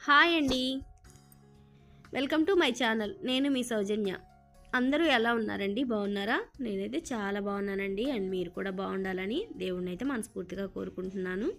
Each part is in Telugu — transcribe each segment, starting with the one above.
హాయ్ అండి, వెల్కమ్ టు మై ఛానల్. నేను మీ సౌజన్య. అందరూ ఎలా ఉన్నారండి? బాగున్నారా? నేనైతే చాలా బాగున్నానండి. అండ్ మీరు కూడా బాగుండాలని దేవుణ్ణి అయితే మనస్ఫూర్తిగా కోరుకుంటున్నాను.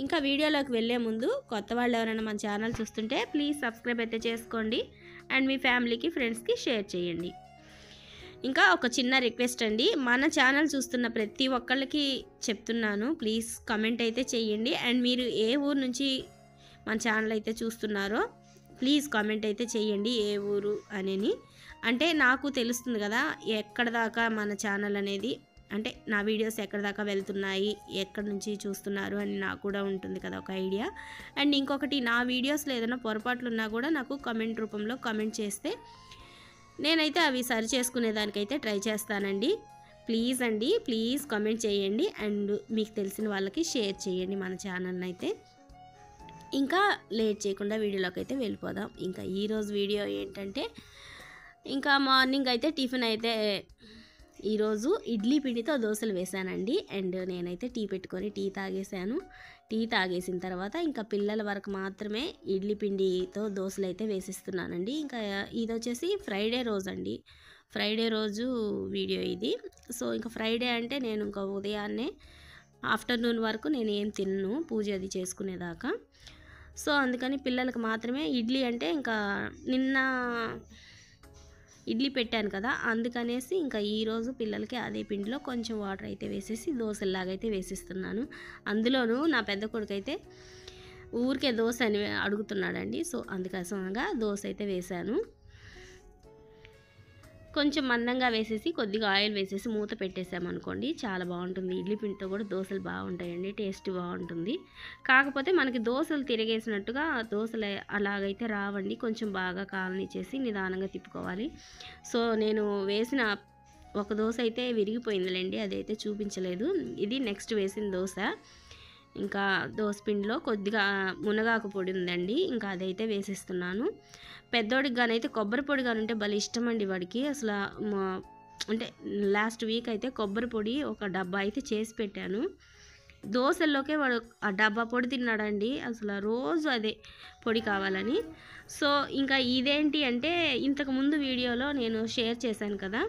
ఇంకా వీడియోలోకి వెళ్ళే ముందు కొత్త వాళ్ళు ఎవరైనా మన ఛానల్ చూస్తుంటే ప్లీజ్ సబ్స్క్రైబ్ అయితే చేసుకోండి. అండ్ మీ ఫ్యామిలీకి, ఫ్రెండ్స్కి షేర్ చేయండి. ఇంకా ఒక చిన్న రిక్వెస్ట్ అండి, మన ఛానల్ చూస్తున్న ప్రతి ఒక్కళ్ళకి చెప్తున్నాను, ప్లీజ్ కమెంట్ అయితే చేయండి. అండ్ మీరు ఏ ఊరు నుంచి మన ఛానల్ అయితే చూస్తున్నారో ప్లీజ్ కామెంట్ అయితే చేయండి, ఏ ఊరు అనేది. అంటే నాకు తెలుస్తుంది కదా ఎక్కడ దాకా మన ఛానల్ అనేది, అంటే నా వీడియోస్ ఎక్కడ దాకా వెళ్తున్నాయి, ఎక్కడి నుంచి చూస్తున్నారు అని నాకు కూడా ఉంటుంది కదా ఒక ఐడియా. అండ్ ఇంకొకటి, నా వీడియోస్లో ఏదైనా పొరపాట్లు ఉన్నా కూడా నాకు కమెంట్ రూపంలో కమెంట్ చేస్తే నేనైతే అవి సరి చేసుకునేదానికైతే ట్రై చేస్తానండి. ప్లీజ్ అండి, ప్లీజ్ కామెంట్ చేయండి. అండ్ మీకు తెలిసిన వాళ్ళకి షేర్ చేయండి మన ఛానల్ని అయితే. ఇంకా లేట్ చేయకుండా వీడియోలోకి అయితే వెళ్ళిపోదాం. ఇంకా ఈరోజు వీడియో ఏంటంటే, ఇంకా మార్నింగ్ అయితే టిఫిన్ అయితే ఈరోజు ఇడ్లీ పిండితో దోశలు వేసానండి. అండ్ నేనైతే టీ పెట్టుకొని టీ తాగేసాను. టీ తాగేసిన తర్వాత ఇంకా పిల్లల వరకు మాత్రమే ఇడ్లీ పిండితో దోశలు అయితే వేసిస్తున్నానండి. ఇంకా ఇది వచ్చేసి ఫ్రైడే రోజు అండి, ఫ్రైడే రోజు వీడియో ఇది. సో ఇంకా ఫ్రైడే అంటే నేను ఇంకా ఉదయాన్నే ఆఫ్టర్నూన్ వరకు నేను ఏం తిన్ను, పూజ అది చేసుకునేదాకా. సో అందుకని పిల్లలకు మాత్రమే ఇడ్లీ, అంటే ఇంకా నిన్న ఇడ్లీ పెట్టాను కదా, అందుకనేసి ఇంకా ఈరోజు పిల్లలకి అదే పిండిలో కొంచెం వాటర్ అయితే వేసేసి దోశలాగైతే వేసిస్తున్నాను. అందులోనూ నా పెద్ద కొడుకు అయితే ఊరికే దోశ అని అడుగుతున్నాడండి. సో అందుకోసంగా దోశ అయితే వేశాను. కొంచెం మందంగా వేసేసి కొద్దిగా ఆయిల్ వేసేసి మూత పెట్టేసామనుకోండి, చాలా బాగుంటుంది. ఇడ్లీ పిండితో కూడా దోశలు బాగుంటాయండి, టేస్ట్ బాగుంటుంది. కాకపోతే మనకి దోశలు తిరిగేసినట్టుగా దోశలు అలాగైతే రావండి, కొంచెం బాగా కాలనిచ్చేసి నిదానంగా తిప్పుకోవాలి. సో నేను వేసిన ఒక దోశ అయితే విరిగిపోయిందిలేండి, అదైతే చూపించలేదు. ఇది నెక్స్ట్ వేసిన దోశ. ఇంకా దోసపిండిలో కొద్దిగా మునగాకు పొడి ఉందండి, ఇంకా అదైతే వేసేస్తున్నాను. పెద్దోడికి గానైతే కొబ్బరి పొడి కానుంటే భలే ఇష్టం అండి వాడికి. అసలు అంటే లాస్ట్ వీక్ అయితే కొబ్బరి పొడి ఒక డబ్బా అయితే చేసి పెట్టాను. దోశల్లోకే వాడు ఆ డబ్బా పొడి తిన్నాడండి, అసలు రోజు అదే పొడి కావాలని. సో ఇంకా ఇదేంటి అంటే, ఇంతకుముందు వీడియోలో నేను షేర్ చేశాను కదా,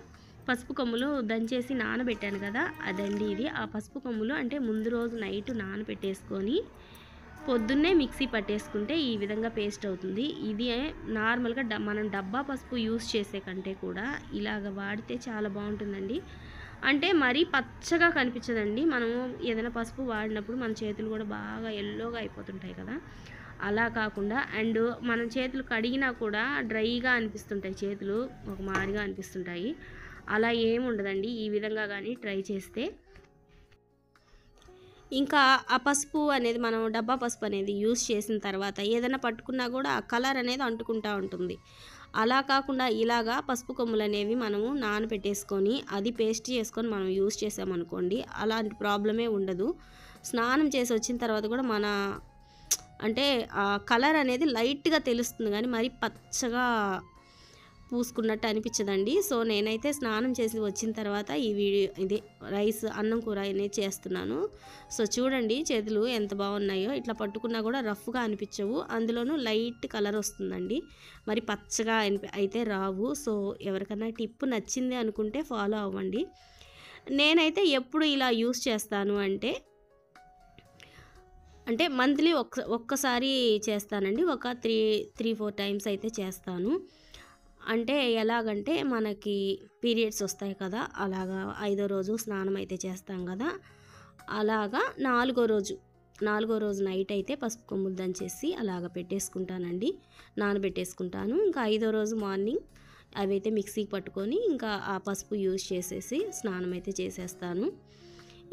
పసుపు కొమ్ములు దంచేసి నానబెట్టాను కదా, అదండి ఇది. ఆ పసుపు కొమ్ములు అంటే ముందు రోజు నైట్ నానబెట్టేసుకొని పొద్దున్నే మిక్సీ పట్టేసుకుంటే ఈ విధంగా పేస్ట్ అవుతుంది. ఇది నార్మల్గా మనం డబ్బా పసుపు యూస్ చేసే కంటే కూడా ఇలాగ వాడితే చాలా బాగుంటుందండి. అంటే మరీ పచ్చగా కనిపించదండి. మనము ఏదైనా పసుపు వాడినప్పుడు మన చేతులు కూడా బాగా ఎల్లోగా అయిపోతుంటాయి కదా, అలా కాకుండా. అండ్ మనం చేతులు కడిగినా కూడా డ్రైగా అనిపిస్తుంటాయి, చేతులు ఒక మారిగా అనిపిస్తుంటాయి. అలా ఏమి ఉండదండి ఈ విధంగా కానీ ట్రై చేస్తే. ఇంకా ఆ పసుపు అనేది, మనం డబ్బా పసుపు అనేది యూస్ చేసిన తర్వాత ఏదైనా పట్టుకున్నా కూడా ఆ కలర్ అనేది అంటుకుంటూ ఉంటుంది. అలా కాకుండా ఇలాగా పసుపు కొమ్ములు అనేవి మనము నానబెట్టేసుకొని అది పేస్ట్ చేసుకొని మనం యూస్ చేసామనుకోండి, అలాంటి ప్రాబ్లమే ఉండదు. స్నానం చేసి వచ్చిన తర్వాత కూడా మన అంటే ఆ కలర్ అనేది లైట్గా తెలుస్తుంది, కానీ మరి పచ్చగా పూసుకున్నట్టు అనిపించదండి. సో నేనైతే స్నానం చేసి వచ్చిన తర్వాత ఈ వీడియో ఇదే రైస్ అన్నం కూర అనేది చేస్తున్నాను. సో చూడండి చేతులు ఎంత బాగున్నాయో, ఇట్లా పట్టుకున్నా కూడా రఫ్గా అనిపించవు, అందులోనూ లైట్ కలర్ వస్తుందండి, మరి పచ్చగా అయితే రావు. సో ఎవరికైనా టిప్ నచ్చింది అనుకుంటే ఫాలో అవ్వండి. నేనైతే ఎప్పుడు ఇలా యూస్ చేస్తాను అంటే మంత్లీ ఒక్కసారి చేస్తానండి, ఒక 3-4 టైమ్స్ అయితే చేస్తాను. అంటే ఎలాగంటే మనకి పీరియడ్స్ వస్తాయి కదా, అలాగా 5వ రోజు స్నానం అయితే చేస్తాం కదా, అలాగా 4వ రోజు నైట్ అయితే పసుపు కొమ్ములు దంచేసి అలాగ పెట్టేసుకుంటానండి, నానబెట్టేసుకుంటాను. ఇంకా 5వ రోజు మార్నింగ్ అవి అయితే మిక్సీకి పట్టుకొని ఇంకా ఆ పసుపు యూజ్ చేసేసి స్నానం అయితే చేసేస్తాను.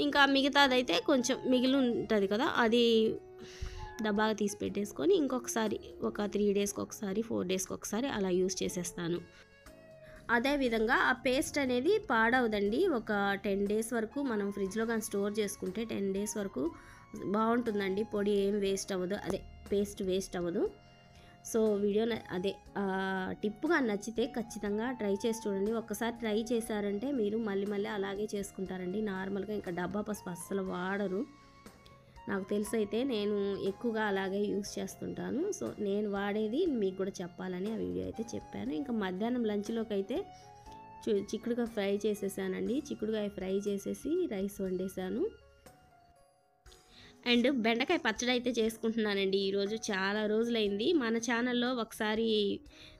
ఇంకా మిగతాదైతే కొంచెం మిగిలి ఉంటుంది కదా, అది డబ్బాగా తీసి పెట్టేసుకొని ఇంకొకసారి ఒక 3 డేస్కి ఒకసారి, 4 డేస్కి ఒకసారి అలా యూస్ చేసేస్తాను. అదేవిధంగా ఆ పేస్ట్ అనేది పాడవదండి. ఒక 10 డేస్ వరకు మనం ఫ్రిడ్జ్లో కానీ స్టోర్ చేసుకుంటే 10 డేస్ వరకు బాగుంటుందండి. పొడి ఏం వేస్ట్ అవ్వదు, అదే పేస్ట్ వేస్ట్ అవ్వదు. సో వీడియో అదే టిప్గా నచ్చితే ఖచ్చితంగా ట్రై చేసి చూడండి. ఒక్కసారి ట్రై చేశారంటే మీరు మళ్ళీ అలాగే చేసుకుంటారండి. నార్మల్గా ఇంకా డబ్బా పసుపు అస్సలు వాడరు. నాకు తెలిసైతే నేను ఎక్కువగా అలాగే యూస్ చేస్తుంటాను. సో నేను వాడేది మీకు కూడా చెప్పాలని ఆ వీడియో అయితే చెప్పాను. ఇంకా మధ్యాహ్నం లంచ్లోకి అయితే చిక్కుడుకాయ ఫ్రై చేసేసానండి. చిక్కుడుకాయ ఫ్రై చేసేసి రైస్ వండేసాను. అండ్ బెండకాయ పచ్చడి అయితే చేసుకుంటున్నానండి ఈరోజు. చాలా రోజులైంది. మన ఛానల్లో ఒకసారి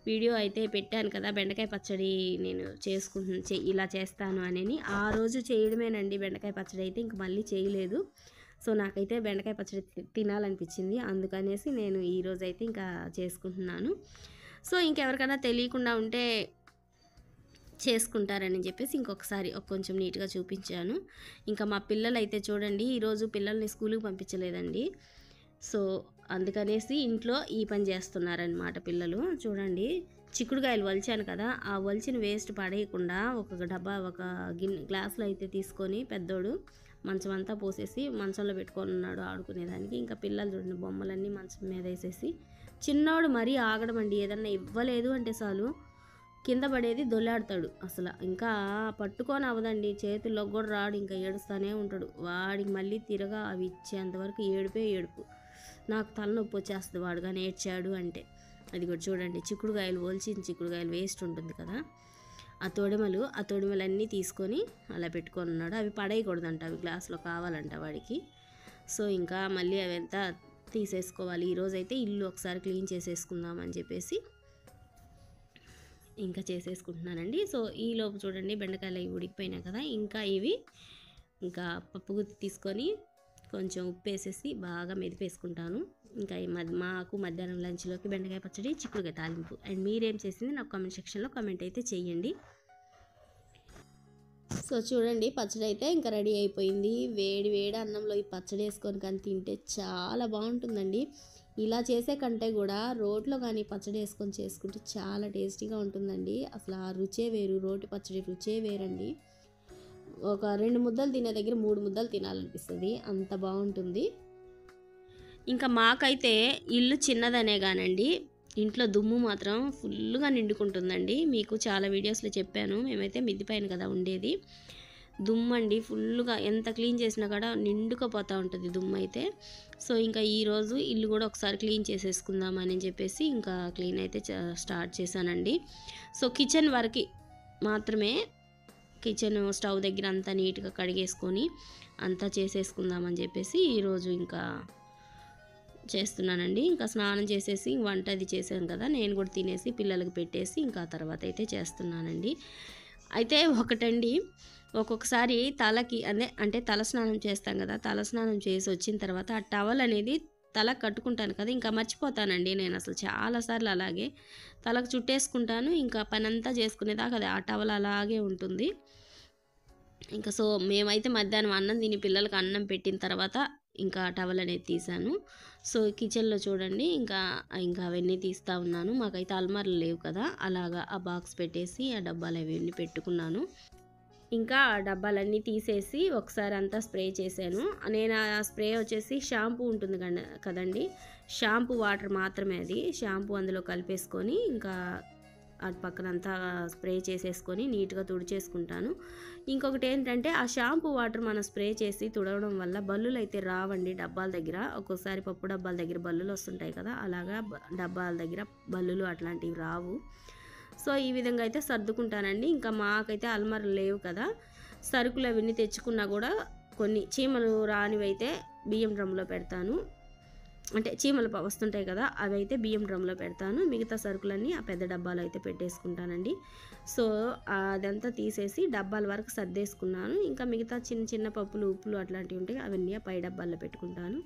వీడియో అయితే పెట్టాను కదా, బెండకాయ పచ్చడి నేను ఇలా చేస్తాను అని. ఆ రోజు చేయడమేనండి బెండకాయ పచ్చడి అయితే, ఇంక మళ్ళీ చేయలేదు. సో నాకైతే బెండకాయ పచ్చడి తినాలనిపించింది, అందుకనేసి నేను ఈరోజు అయితే ఇంకా చేసుకుంటున్నాను. సో ఇంకెవరికైనా తెలియకుండా ఉంటే చేసుకుంటారని చెప్పేసి ఇంకొకసారి కొంచెం నీట్గా చూపించాను. ఇంకా మా పిల్లలు అయితే చూడండి, ఈరోజు పిల్లల్ని స్కూల్కి పంపించలేదండి. సో అందుకనేసి ఇంట్లో ఈ పని చేస్తున్నారనమాట పిల్లలు. చూడండి, చిక్కుడుకాయలు వలిచాను కదా, ఆ వలిచిన వేస్ట్ పడేయకుండా ఒక గ్లాసులో అయితే తీసుకొని పెద్దోడు మంచం అంతా పోసేసి మంచంలో పెట్టుకొని ఉన్నాడు ఆడుకునేదానికి. ఇంకా పిల్లలు చూడండి బొమ్మలన్నీ మంచం మీద వేసేసి, చిన్నోడు మరీ ఆగడం అండి. ఏదన్నా ఇవ్వలేదు అంటే చాలు కింద పడేది దొల్లాడతాడు. అసలు ఇంకా పట్టుకొని అవ్వదండి, చేతుల్లో కూడా రాడు, ఇంకా ఏడుస్తూనే ఉంటాడు. వాడికి మళ్ళీ తిరగా అవి ఇచ్చేంతవరకు ఏడుపు. నాకు తలనొప్పి వచ్చేస్తుంది వాడు కానీ ఏడ్చాడు అంటే. అది కూడా చూడండి, చిక్కుడుకాయలు వేస్ట్ ఉంటుంది కదా, ఆ తొడిమలన్నీ తీసుకొని అలా పెట్టుకొని ఉన్నాడు. అవి పడేయకూడదంట, అవి గ్లాస్లో కావాలంట వాడికి. సో ఇంకా మళ్ళీ అవంతా తీసేసుకోవాలి. ఈరోజైతే ఇల్లు ఒకసారి క్లీన్ చేసేసుకుందామని చెప్పేసి ఇంకా చేసేసుకుంటున్నానండి. సో ఈలోపు చూడండి బెండకాయలు అవి ఉడికిపోయినాయి కదా, ఇంకా పప్పు గుత్తి తీసుకొని కొంచెం ఉప్పు వేసేసి బాగా మెదిపేసుకుంటాను. ఇంకా మాకు మధ్యాహ్నం లంచ్లోకి బెండకాయ పచ్చడి, చిక్కుడుకాయ తాలింపు. అండ్ మీరేం చేసింది నాకు కామెంట్ సెక్షన్లో కామెంట్ అయితే చేయండి. సో చూడండి, పచ్చడి అయితే ఇంకా రెడీ అయిపోయింది. వేడి అన్నంలో ఈ పచ్చడి వేసుకొని కానీ తింటే చాలా బాగుంటుందండి. ఇలా చేసే కంటే కూడా రోట్లో కానీ పచ్చడి వేసుకొని చేసుకుంటే చాలా టేస్టీగా ఉంటుందండి. అసలు ఆ రుచే వేరు, రోటి పచ్చడి రుచే వేరండి. ఒక 2 ముద్దలు తినే దగ్గర 3 ముద్దలు తినాలనిపిస్తుంది, అంత బాగుంటుంది. ఇంకా మాకైతే ఇల్లు చిన్నదనే కానండి, ఇంట్లో దుమ్ము మాత్రం ఫుల్గా నిండుకుంటుందండి. మీకు చాలా వీడియోస్లో చెప్పాను, మేమైతే మిద్ది పైన కదా ఉండేది. దుమ్ము అండి ఫుల్గా, ఎంత క్లీన్ చేసినా కూడా నిండుకపోతూ ఉంటుంది దుమ్ము అయితే. సో ఇంకా ఈరోజు ఇల్లు కూడా ఒకసారి క్లీన్ చేసేసుకుందామని చెప్పేసి ఇంకా క్లీన్ అయితే స్టార్ట్ చేశానండి. సో కిచెన్ వరకు మాత్రమే, కిచెన్ స్టవ్ దగ్గర అంతా నీట్గా కడిగేసుకొని అంతా చేసేసుకుందామని చెప్పేసి ఈరోజు ఇంకా చేస్తున్నానండి. ఇంకా స్నానం చేసేసి వంట అది చేశాను కదా, నేను కూడా తినేసి పిల్లలకు పెట్టేసి ఇంకా తర్వాత అయితే చేస్తున్నానండి. అయితే ఒకటండి, ఒక్కొక్కసారి తలకి అంటే తల స్నానం చేస్తాం కదా, తల స్నానం చేసి వచ్చిన తర్వాత ఆ టవల్ అనేది తలకు కట్టుకుంటాను కదా, ఇంకా మర్చిపోతానండి నేను. అసలు చాలాసార్లు అలాగే తలకు చుట్టేసుకుంటాను, ఇంకా పని అంతా చేసుకునేదాకా అది ఆ టవల్ అలాగే ఉంటుంది. ఇంకా సో మేమైతే మధ్యాహ్నం అన్నం తిని పిల్లలకు అన్నం పెట్టిన తర్వాత ఇంకా టవల్ అనేది తీసాను. సో కిచెన్లో చూడండి ఇంకా అవన్నీ తీస్తూ ఉన్నాను. మాకైతే అల్మార్లు లేవు కదా, అలాగా ఆ బాక్స్ పెట్టేసి ఆ డబ్బాలు అవన్నీ పెట్టుకున్నాను. ఇంకా ఆ డబ్బాలన్నీ తీసేసి ఒకసారి అంతా స్ప్రే చేశాను. నేను ఆ స్ప్రే వచ్చేసి షాంపూ ఉంటుంది కదండి, షాంపూ వాటర్ మాత్రమే, అది షాంపూ అందులో కలిపేసుకొని ఇంకా అటు పక్కనంతా స్ప్రే చేసేసుకొని నీట్గా తుడిచేసుకుంటాను. ఇంకొకటి ఏంటంటే, ఆ షాంపూ వాటర్ మనం స్ప్రే చేసి తుడవడం వల్ల బల్లులు అయితే రావండి డబ్బాల దగ్గర. ఒక్కోసారి పప్పు డబ్బాల దగ్గర బల్లులు వస్తుంటాయి కదా, అలాగా డబ్బాల దగ్గర బల్లులు అట్లాంటివి రావు. సో ఈ విధంగా అయితే సర్దుకుంటానండి. ఇంకా మాకైతే అల్మారాలు లేవు కదా, సరుకులు అవన్నీ తెచ్చుకున్నా కూడా కొన్ని చీమలు రానివైతే బియ్యం డ్రమ్లో పెడతాను. అంటే చీమలు వస్తుంటాయి కదా, అవి అయితే బియ్యం డ్రమ్లో పెడతాను. మిగతా సరుకులన్నీ ఆ పెద్ద డబ్బాలో అయితే పెట్టేసుకుంటానండి. సో అదంతా తీసేసి డబ్బాల వరకు సర్దేసుకున్నాను. ఇంకా మిగతా చిన్న పప్పులు ఉప్పులు అట్లాంటివి ఉంటాయి, అవన్నీ పై డబ్బాల్లో పెట్టుకుంటాను.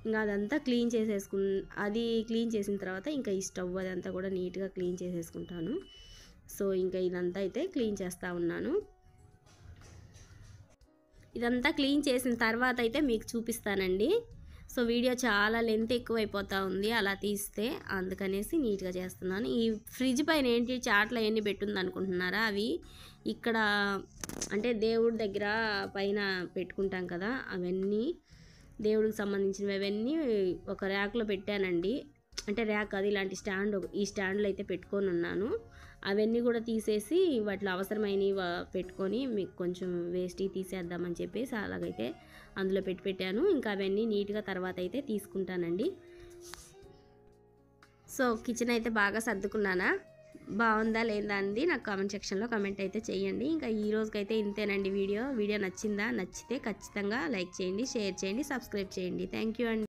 ఇంకా అదంతా క్లీన్ అది క్లీన్ చేసిన తర్వాత ఇంకా ఈ స్టవ్ అదంతా కూడా నీట్గా క్లీన్ చేసేసుకుంటాను. సో ఇంకా ఇదంతా అయితే క్లీన్ చేస్తూ ఉన్నాను. ఇదంతా క్లీన్ చేసిన తర్వాత అయితే మీకు చూపిస్తానండి. సో వీడియో చాలా లెంత్ ఎక్కువైపోతూ ఉంది అలా తీస్తే, అందుకనేసి నీట్గా చేస్తున్నాను. ఈ ఫ్రిడ్జ్ పైన ఏంటి చాట్లు అవన్నీ పెట్టుంది అనుకుంటున్నారా, అవి ఇక్కడ అంటే దేవుడి దగ్గర పైన పెట్టుకుంటాం కదా, అవన్నీ దేవుడికి సంబంధించినవి అవన్నీ ఒక ర్యాక్లో పెట్టానండి. అంటే ర్యాక్ అది ఇలాంటి స్టాండ్ ఈ స్టాండ్లో అయితే పెట్టుకొని ఉన్నాను. అవన్నీ కూడా తీసేసి వాటిలో అవసరమైనవి పెట్టుకొని మీకు కొంచెం వేస్ట్ తీసేద్దామని చెప్పేసి అలాగైతే అందులో పెట్టాను. ఇంకా అవన్నీ నీట్గా తర్వాత అయితే తీసుకుంటానండి. సో కిచెన్ అయితే బాగా సర్దుకున్నానా, బాగుందా లేదా అంది నాకు కామెంట్ సెక్షన్లో కామెంట్ అయితే చేయండి. ఇంకా ఈ రోజుకైతే ఇంతేనండి వీడియో నచ్చిందా? నచ్చితే ఖచ్చితంగా లైక్ చేయండి, షేర్ చేయండి, సబ్స్క్రైబ్ చేయండి. థ్యాంక్ యూ అండి.